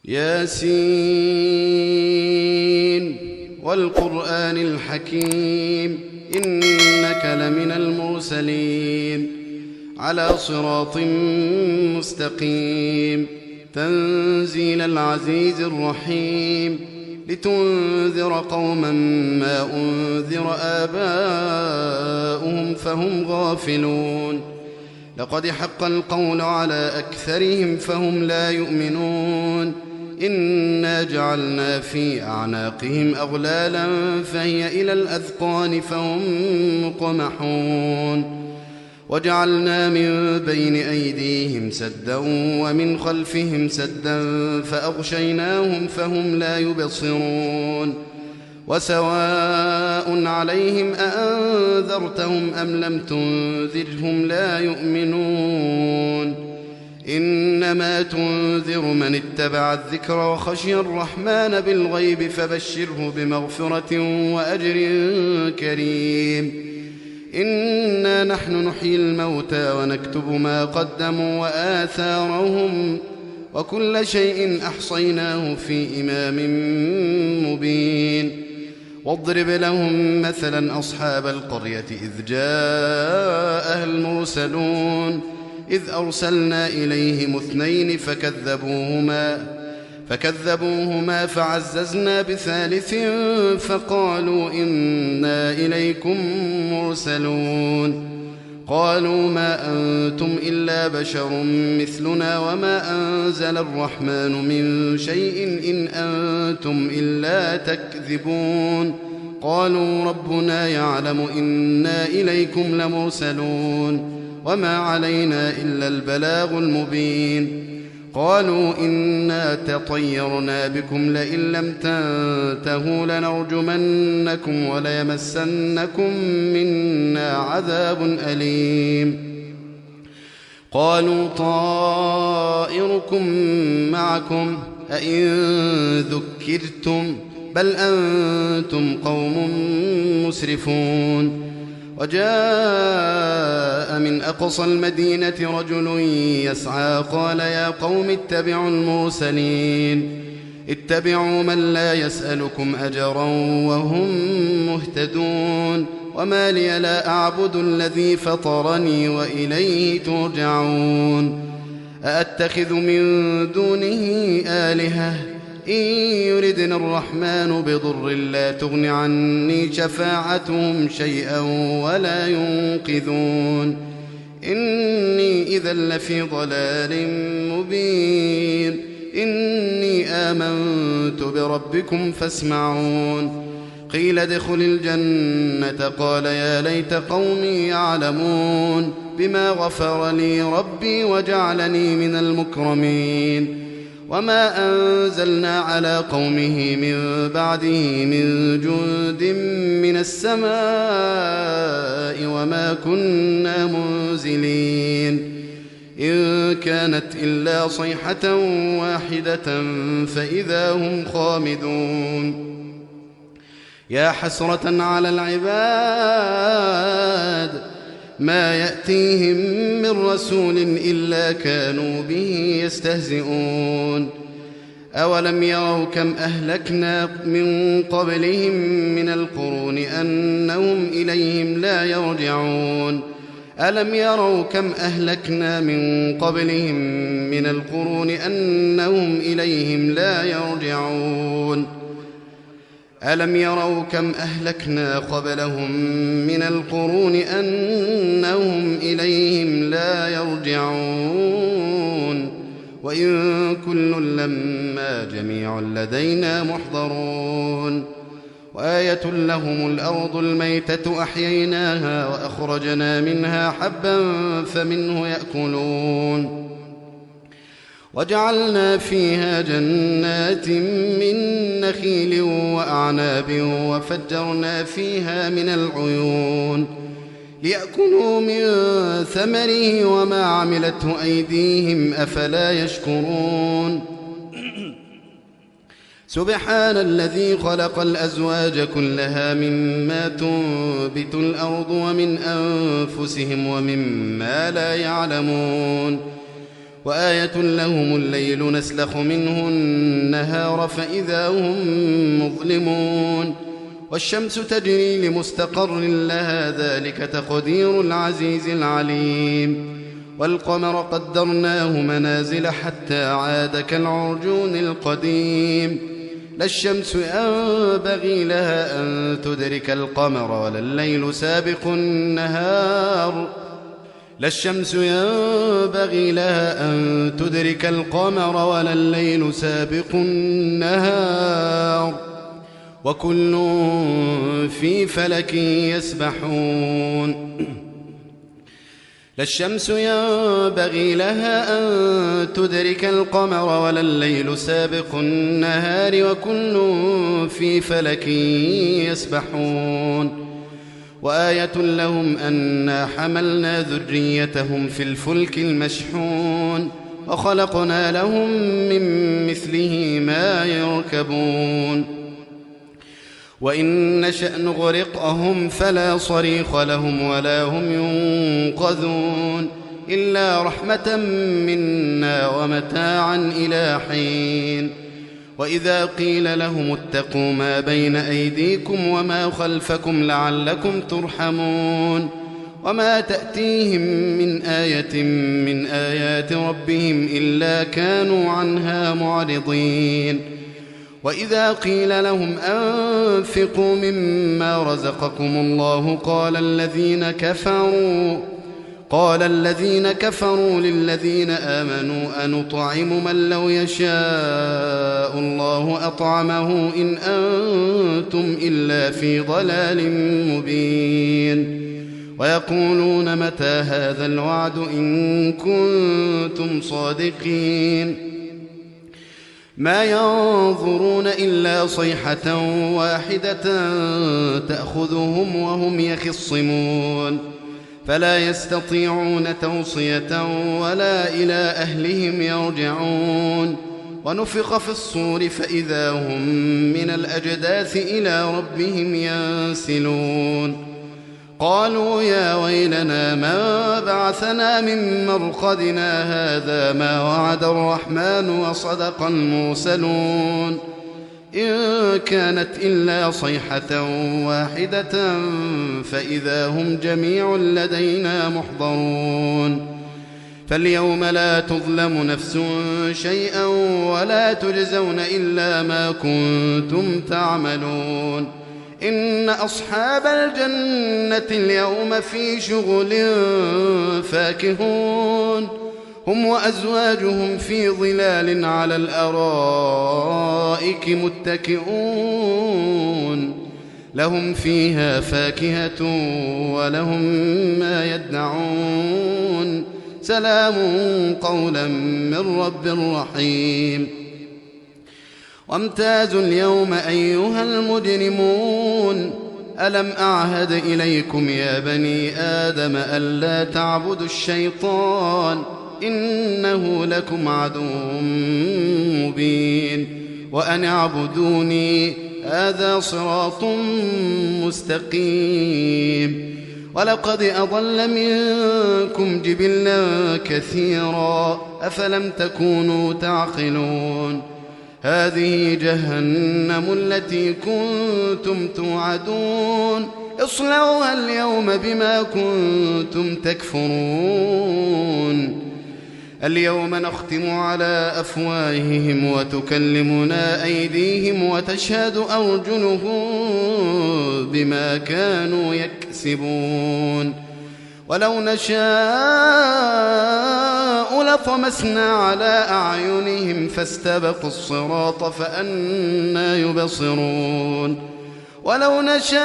ياسين والقرآن الحكيم إنك لمن المرسلين على صراط مستقيم تنزيل العزيز الرحيم لتنذر قوما ما أنذر آباؤهم فهم غافلون لقد حق القول على أكثرهم فهم لا يؤمنون إنا جعلنا في أعناقهم أغلالا فهي إلى الأذقان فهم مقمحون وجعلنا من بين أيديهم سدا ومن خلفهم سدا فأغشيناهم فهم لا يبصرون وسواء عليهم أأنذرتهم أم لم تنذرهم لا يؤمنون إنما تنذر من اتبع الذكر وخشي الرحمن بالغيب فبشره بمغفرة وأجر كريم إنا نحن نحيي الموتى ونكتب ما قدموا وآثارهم وكل شيء أحصيناه في إمام مبين واضرب لهم مثلا أصحاب القرية إذ جاءها المرسلون إذ أرسلنا إليهم 2 فكذبوهما فعززنا ب3 فقالوا إنا إليكم مرسلون قالوا ما أنتم إلا بشر مثلنا وما أنزل الرحمن من شيء إن أنتم إلا تكذبون قالوا ربنا يعلم إنا إليكم لمرسلون وما علينا إلا البلاغ المبين قالوا إنا تطيرنا بكم لئن لم تنتهوا لنرجمنكم وليمسنكم منا عذاب أليم قالوا طائركم معكم أئن ذكرتم بل أنتم قوم مسرفون وجاء من أقصى المدينة رجل يسعى قال يا قوم اتبعوا المرسلين اتبعوا من لا يسألكم أجرا وهم مهتدون وما لي لا أعبد الذي فطرني وإليه ترجعون أأتخذ من دونه آلهة إن يردنا الرحمن بضر لا تغن عني شفاعتهم شيئا ولا ينقذون إني إذا لفي ضلال مبين إني آمنت بربكم فاسمعون قيل ادخل الجنة قال يا ليت قومي يعلمون بما غفر لي ربي وجعلني من المكرمين وما أنزلنا على قومه من بعده من جند من السماء وما كنا منزلين إن كانت إلا صيحة واحدة فإذا هم خامدون يا حسرة على العباد ما يأتيهم من رسول إلا كانوا به يستهزئون أولم يروا كم أهلكنا من قبلهم من القرون أنهم إليهم لا يرجعون ألم يروا كم أهلكنا من قبلهم من القرون أنهم إليهم لا يرجعون ألم يروا كم أهلكنا قبلهم من القرون أنهم إليهم لا يرجعون وإن كل لما جميع لدينا محضرون وآية لهم الأرض الميتة أحييناها وأخرجنا منها حبا فمنه يأكلون وجعلنا فيها جنات من نخيل وأعناب وفجرنا فيها من العيون ليأكلوا من ثمره وما عملته أيديهم أفلا يشكرون سبحان الذي خلق الأزواج كلها مما تنبت الأرض ومن أنفسهم ومما لا يعلمون وآية لهم الليل نسلخ منه النهار فإذا هم مظلمون والشمس تجري لمستقر لها ذلك تقدير العزيز العليم والقمر قدرناه منازل حتى عاد كالعرجون القديم لا الشمس ينبغي لها أن تدرك القمر ولا الليل سابق النهار لا الشمس ينبغي لها أن تدرك القمر ولا الليل سابق النهار وكل في فلك يسبحون لا الشمس ينبغي لها أن تدرك القمر ولا الليل سابق النهار وكل في فلك يسبحون وآية لهم أنا حملنا ذريتهم في الفلك المشحون وخلقنا لهم من مثله ما يركبون وإن نشأ نغرقهم فلا صريخ لهم ولا هم ينقذون إلا رحمة منا ومتاعا إلى حين وإذا قيل لهم اتقوا ما بين أيديكم وما خلفكم لعلكم ترحمون وما تأتيهم من آية من آيات ربهم إلا كانوا عنها معرضين وإذا قيل لهم أنفقوا مما رزقكم الله قال الذين كفروا للذين آمنوا أنطعم من لو يشاء الله أطعمه إن أنتم إلا في ضلال مبين ويقولون متى هذا الوعد إن كنتم صادقين ما ينظرون إلا صيحة واحدة تأخذهم وهم يخصمون فلا يستطيعون توصية ولا إلى أهلهم يرجعون ونفخ في الصور فإذا هم من الأجداث إلى ربهم ينسلون قالوا يا ويلنا ما بعثنا من مرقدنا هذا ما وعد الرحمن وصدق المرسلون إن كانت إلا صيحة واحدة فإذا هم جميع لدينا محضرون فاليوم لا تظلم نفس شيئا ولا تجزون إلا ما كنتم تعملون إن أصحاب الجنة اليوم في شغل فاكهون هم وأزواجهم في ظلال على الأرائك متكئون لهم فيها فاكهة ولهم ما يدعون سلام قولا من رب رحيم وامتازوا اليوم أيها المجرمون ألم أعهد إليكم يا بني آدم ألا تعبدوا الشيطان إنه لكم عدو مبين وأن اعبدوني هذا صراط مستقيم ولقد أضل منكم جبلا كثيرا أفلم تكونوا تعقلون هذه جهنم التي كنتم توعدون اصلوها اليوم بما كنتم تكفرون اليوم نختم على أفواههم وتكلمنا أيديهم وتشهد أرجلهم بما كانوا يكسبون ولو نشاء لطمسنا على أعينهم فاستبقوا الصراط فأنى يبصرون ولو نشاء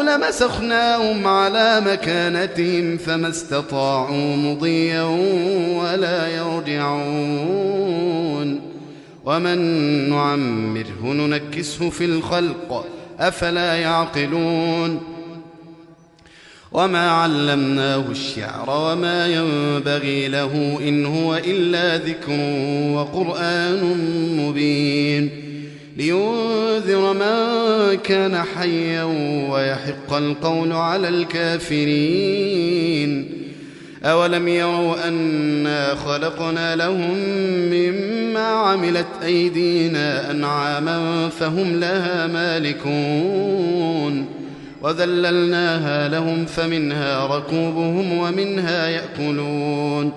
لمسخناهم على مكانتهم فما استطاعوا مضيا ولا يرجعون ومن نعمره ننكسه في الخلق أفلا يعقلون وما علمناه الشعر وما ينبغي له إن هو إلا ذكر وقرآن مبين لينذر من كان حيا ويحق القول على الكافرين أولم يروا أنا خلقنا لهم مما عملت أيدينا أنعاما فهم لها مالكون وذللناها لهم فمنها ركوبهم ومنها يأكلون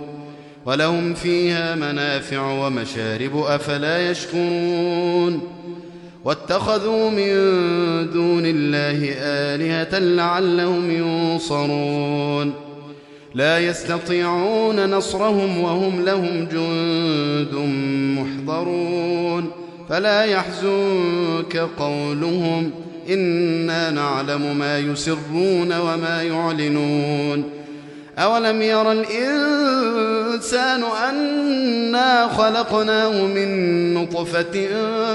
ولهم فيها منافع ومشارب أفلا يشكرون واتخذوا من دون الله آلهة لعلهم ينصرون لا يستطيعون نصرهم وهم لهم جند محضرون فلا يحزنك قولهم إنا نعلم ما يسرون وما يعلنون أولم ير الإنسان أنا خلقناه من نطفة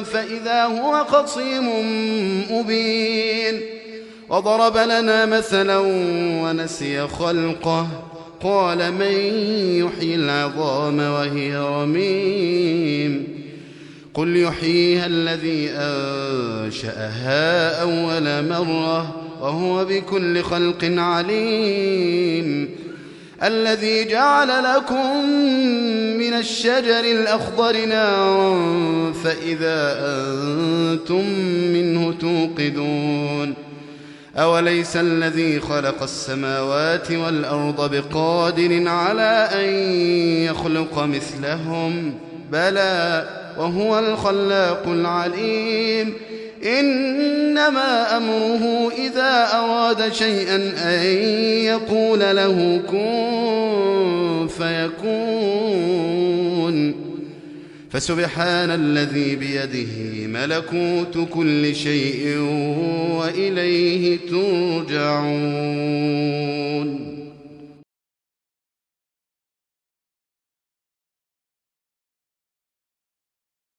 فإذا هو خصيم مبين وضرب لنا مثلا ونسي خلقه قال من يحيي العظام وهي رميم قل يحييها الذي أنشأها أول مرة وهو بكل خلق عليم الذي جعل لكم من الشجر الأخضر نارا فإذا أنتم منه توقدون أوليس الذي خلق السماوات والأرض بقادر على أن يخلق مثلهم بلى وهو الخلاق العليم إنما أمره إذا أراد شيئا أن يقول له كن فيكون فسبحان الذي بيده ملكوت كل شيء وإليه ترجعون.